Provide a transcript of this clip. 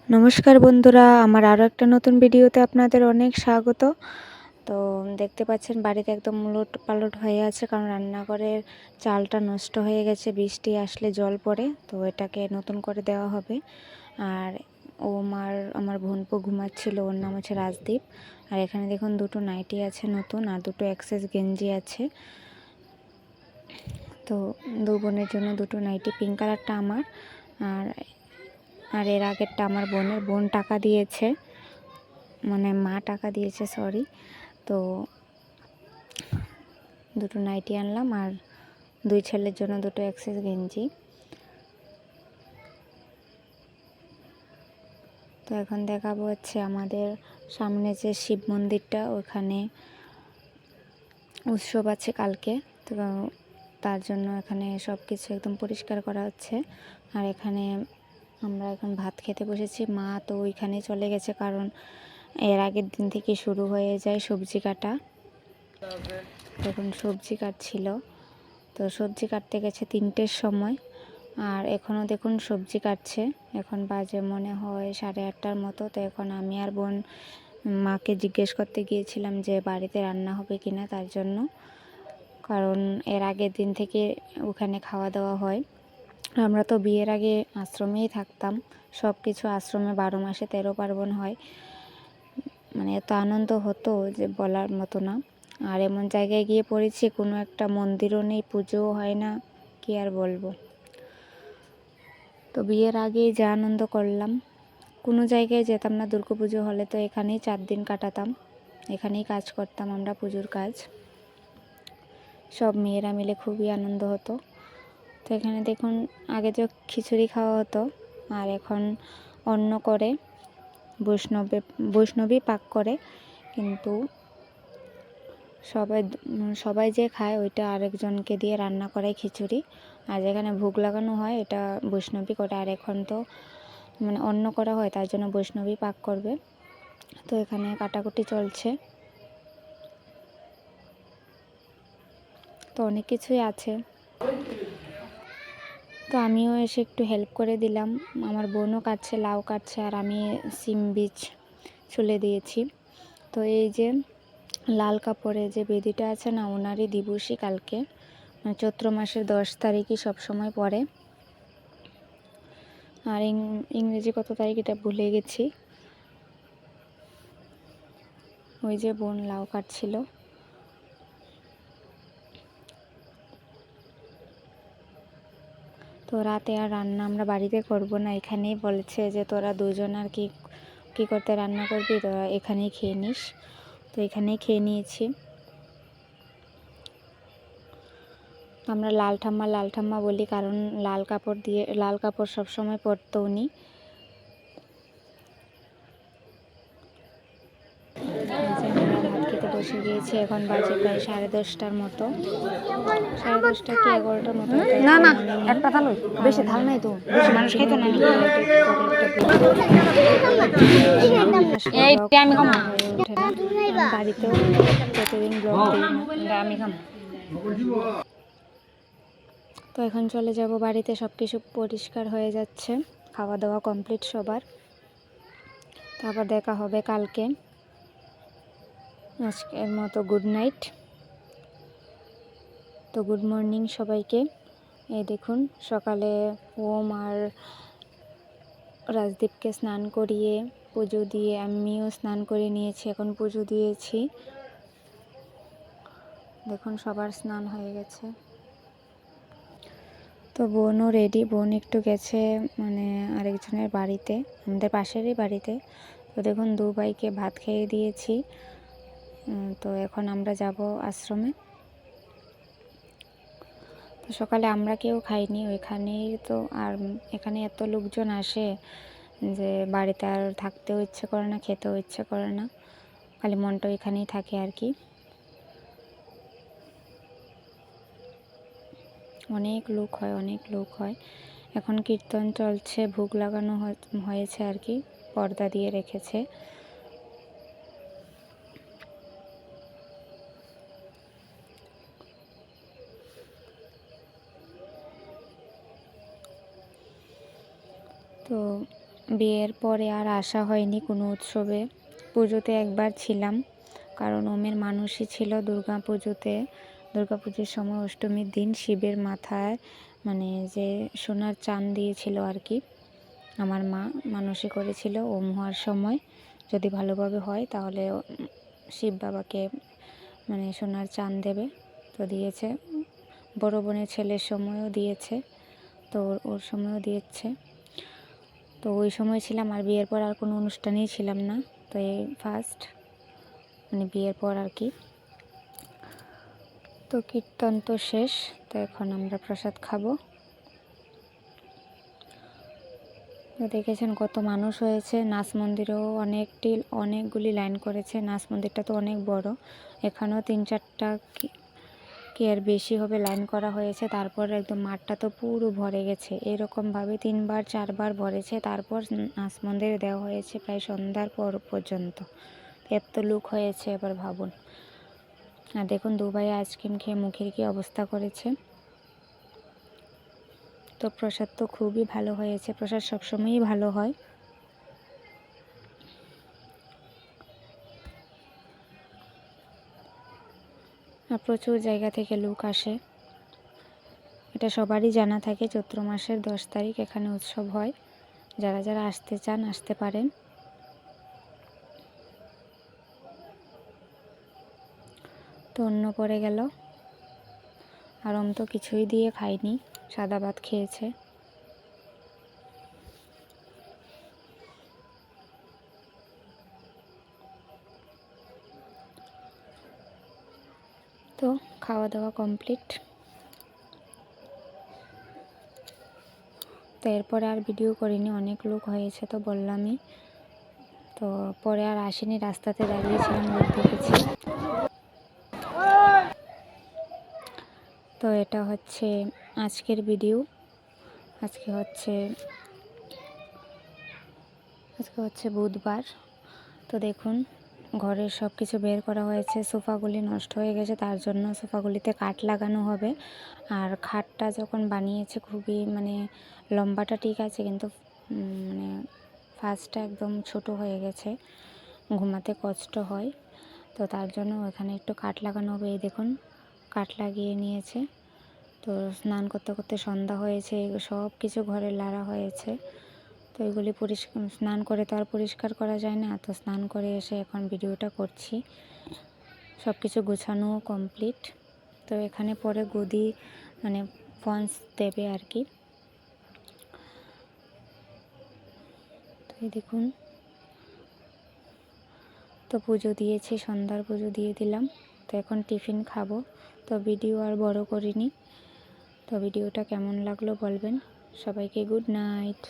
নমস্কার বন্ধুরা, আমার আরও একটা নতুন ভিডিওতে আপনাদের অনেক স্বাগত। তো দেখতে পাচ্ছেন বাড়িতে একদম উলটপালট হয়ে আছে, কারণ রান্নাঘরের চালটা নষ্ট হয়ে গেছে, বৃষ্টি আসলে জল পড়ে, তো এটাকে নতুন করে দেওয়া হবে। আর আমার বোনপো ঘুমাচ্ছিল, ওর নাম হচ্ছে রাজদীপ। আর এখানে দেখুন দুটো নাইটি আছে নতুন, আর দুটো এক্সেস গেঞ্জি আছে। তো দু বোনের জন্য দুটো নাইটি, পিঙ্ক কালারটা আমার, আর এর আগেরটা আমার বোন টাকা দিয়েছে, মানে মা টাকা দিয়েছে, সরি। তো দুটো নাইটি আনলাম, আর দুই ছেলের জন্য দুটো এক্সেস গেঞ্জি। তো এখন দেখাবো হচ্ছে আমাদের সামনে যে শিব মন্দিরটা, ওখানে উৎসব আছে কালকে। তো তার জন্য এখানে সব কিছু একদম পরিষ্কার করা হচ্ছে। আর এখানে আমরা এখন ভাত খেতে বসেছি। মা তো ওইখানে চলে গেছে, কারণ এর আগের দিন থেকে শুরু হয়ে যায় সবজি কাটা। দেখুন সবজি কাটছিল, তো সবজি কাটতে গেছে 3টের সময়, আর এখনও দেখুন সবজি কাটছে। এখন বাজে মনে হয় 8:30টার মতো। তো এখন আমি আর বোন মাকে জিজ্ঞেস করতে গিয়েছিলাম যে বাড়িতে রান্না হবে কিনা, তার জন্য, কারণ এর আগের দিন থেকে ওখানে খাওয়া দাওয়া হয়। আমরা তো বিয়ের আগে আশ্রমেই থাকতাম, সব কিছু আশ্রমে 12 মাসে 13 পার্বণ হয়, মানে এত আনন্দ হতো যে বলার মতো না। আর এমন জায়গায় গিয়ে পড়েছি, কোনো একটা মন্দিরও নেই, পুজোও হয় না, কি আর বলবো। তো বিয়ের আগেই যা আনন্দ করলাম, কোনো জায়গায় যেতাম না। দুর্গাপুজো হলে তো এখানেই 4 দিন কাটাতাম, এখানেই কাজ করতাম আমরা, পুজোর কাজ। সব মেয়েরা মিলে খুবই আনন্দ হতো। তো এখানে দেখুন আগে তো খিচুড়ি খাওয়া হতো, আর এখন অন্ন করে, বৈষ্ণবী পাক করে, কিন্তু সবাই যে খায় ওইটা আরেকজনকে দিয়ে রান্না করায় খিচুড়ি। আর যেখানে ভোগ লাগানো হয় এটা বৈষ্ণবী করে। আর এখন তো মানে অন্ন করা হয়, তার জন্য বৈষ্ণবী পাক করবে। তো এখানে কাটাকুটি চলছে, তো অনেক কিছুই আছে। তো আমিও এসে একটু হেল্প করে দিলাম। আমার বোনও কাটছে, লাউ কাটছে, আর আমি সিম বীজ ছুলে দিয়েছি। তো এই যে লাল কাপড়ে যে বেদিটা আছে না, ওনারই দিবসী কালকে, মানে চৈত্র মাসের 10 তারিখই সবসময় পড়ে। আর ইংরেজি কত তারিখ এটা ভুলে গেছি। ওই যে বোন লাউ কাটছিল। তো রাতে আর রান্না আমরা বাড়িতে করব না, এখানেই বলেছে যে তোরা দুজন আর কি করতে রান্না করবি, তোরা এখানেই খেয়ে নিস। তো এখানেই খেয়ে নিয়েছি। আমরা লাল ঠাম্মা বলি, কারণ লাল কাপড় সবসময় পরতো উনি। ভাত খেতে বসে গিয়েছি, এখন বাজে প্রায় 10:30টার মতো, 10:30টা কি 11টার মতো। না না, একটা থাল বেশি থাল নাই তো, বেশি মানুষ খাইতো না। বাড়িতেও প্রতিদিন ব্লগ দিই না, আমি খাম। তো এখন চলে যাব বাড়িতে। সব কিছু পরিষ্কার হয়ে যাচ্ছে, খাওয়া দাওয়া কমপ্লিট সবার। তারপর দেখা হবে কালকে। আজকের মতো গুড নাইট। তো গুড মর্নিং সবাইকে। এই দেখুন সকালে ওম আর রাজদীপকে স্নান করিয়ে পুজো দিয়ে আমিও স্নান করে নিয়েছি, এখন পুজো দিয়েছি। দেখুন সবার স্নান হয়ে গেছে। তো বোনও রেডি, বোন একটু গেছে মানে আরেকজনের বাড়িতে, আমাদের পাশেরই বাড়িতে। তো দেখুন দু ভাইকে ভাত খেয়ে দিয়েছি। তো এখন আমরা যাব আশ্রমে। তো সকালে আমরা কেউ খাইনি ওইখানেই, তো আর এখানে এত লোকজন আসে যে বাড়িতে আর থাকতেও ইচ্ছে করে না, খেতেও ইচ্ছে করে না, খালি মনটা এখানেই থাকে আর কি। অনেক লোক হয়। এখন কীর্তন চলছে, ভোগ লাগানো হয়েছে আর কি, পর্দা দিয়ে রেখেছে। তো বিয়ের পরে আর আসা হয়নি কোনো উৎসবে। পুজোতে একবার ছিলাম, কারণ ওমের মানসী ছিল দুর্গা পুজোতে। দুর্গা পুজোর সময় অষ্টমীর দিন শিবের মাথায় মানে যে সোনার চান দিয়েছিল আর কি, আমার মা মানসী করেছিল ওম হওয়ার সময় যদি ভালোভাবে হয় তাহলে শিব বাবাকে মানে সোনার চান দেবে। তো দিয়েছে, বড় বোনের ছেলের সময়ও দিয়েছে, তো ওর সময়ও দিয়েছে। তো ওই সময় ছিলাম, আর বিয়ের পর আর কোনো অনুষ্ঠানেই ছিলাম না। তো এই ফার্স্ট মানে বিয়ের পর আর কি। তো কীর্তন তো শেষ, তো এখন আমরা প্রসাদ খাবো। তো দেখেছেন কত মানুষ হয়েছে। নাচ মন্দিরেও অনেকগুলি লাইন করেছে। নাচ মন্দিরটা তো অনেক বড়, এখানেও 3-4টা কি আর বেশি হবে লাইন করা হয়েছে। তারপর একদম মাঠটা তো পুরো ভরে গেছে, এরকমভাবে 3-4বার ভরেছে। তারপর নাচ মন্দিরে দেওয়া হয়েছে প্রায় সন্ধ্যার পর পর্যন্ত, এত লোক হয়েছে এবার ভাবুন। আর দেখুন দুবাই আইসক্রিম খেয়ে মুখের কি অবস্থা করেছে। তো প্রসাদ তো খুবই ভালো হয়েছে, প্রসাদ সবসময়ই ভালো হয়। আর প্রচুর জায়গা থেকে লোক আসে, এটা সবারই জানা থাকে। চৈত্র মাসের 10 তারিখ এখানে উৎসব হয়, যারা যারা আসতে চান আসতে পারেন। তো অন্য পড়ে গেল, আর তো কিছুই দিয়ে খাইনি, সাদা ভাত খেয়েছে। তো খাওয়া দাওয়া কমপ্লিট। তো এরপরে আর ভিডিও করিনি, অনেক লোক হয়েছে তো বললামই। তো পরে আর আসিনি, রাস্তাতে দাঁড়িয়েছিলাম, লোক দেখেছি। তো এটা হচ্ছে আজকের ভিডিও। আজকে হচ্ছে বুধবার। তো দেখুন ঘরের সব কিছু বের করা হয়েছে, সোফাগুলি নষ্ট হয়ে গেছে, তার জন্য সোফাগুলিতে কাঠ লাগানো হবে। আর খাটটা যখন বানিয়েছে খুবই মানে লম্বাটা ঠিক আছে, কিন্তু মানে ফার্স্টটা একদম ছোট হয়ে গেছে, ঘুমাতে কষ্ট হয়। তো তার জন্য ওখানে একটু কাঠ লাগানো হবে। এই দেখুন কাঠ লাগিয়ে নিয়েছে। তো স্নান করতে করতে সন্ধ্যা হয়েছে, সব কিছু ঘরে লাড়া হয়েছে। তো এগুলি স্নান করে তো আর পরিষ্কার করা যায় না, তো স্নান করে এসে এখন ভিডিওটা করছি। সব কিছু গোছানো কমপ্লিট। তো এখানে পরে গদি মানে ফন্স দেবে আর কি। তো এই দেখুন, তো পুজো দিয়েছি, সন্ধ্যার পুজো দিয়ে দিলাম। তো এখন টিফিন খাবো। তো ভিডিও আর বড় করিনি। তো ভিডিওটা কেমন লাগলো বলবেন। সবাইকে গুড নাইট।